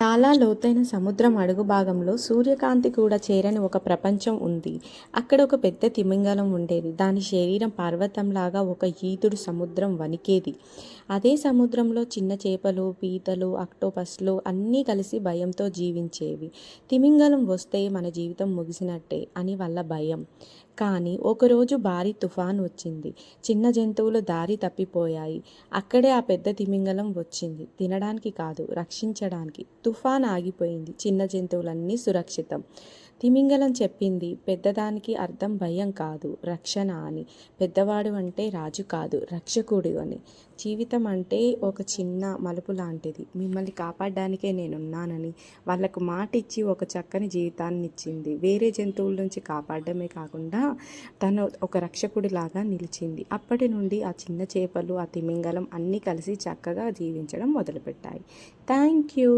చాలా లోతైన సముద్రం అడుగు భాగంలో సూర్యకాంతి కూడా చేరని ఒక ప్రపంచం ఉంది. అక్కడ ఒక పెద్ద తిమింగలం ఉండేది. దాని శరీరం పర్వతంలాగా ఒక ఈదుడు సముద్రం వణికేది. అదే సముద్రంలో చిన్న చేపలు, పీతలు, అక్టోపస్లు అన్నీ కలిసి భయంతో జీవించేవి. తిమింగలం వస్తే మన జీవితం ముగిసినట్టే అని వాళ్ళ భయం. కానీ ఒకరోజు భారీ తుఫాన్ వచ్చింది. చిన్న జంతువులు దారి తప్పిపోయాయి. అక్కడే ఆ పెద్ద తిమింగలం వచ్చింది. తినడానికి కాదు, రక్షించడానికి. తుఫాన్ ఆగిపోయింది. చిన్న జంతువులన్నీ సురక్షితం. తిమింగలం చెప్పింది, పెద్దదానికి అర్థం భయం కాదు, రక్షణ అని. పెద్దవాడు అంటే రాజు కాదు, రక్షకుడు అని. జీవితం అంటే ఒక చిన్న మలుపు లాంటిది. మిమ్మల్ని కాపాడడానికే నేనున్నానని వాళ్ళకు మాట ఇచ్చి ఒక చక్కని జీవితాన్ని ఇచ్చింది. వేరే జంతువుల నుంచి కాపాడడమే కాకుండా తను ఒక రక్షకుడిలాగా నిలిచింది. అప్పటి నుండి ఆ చిన్న చేపలు, ఆ తిమింగలం అన్నీ కలిసి చక్కగా జీవించడం మొదలుపెట్టాయి. Thank you.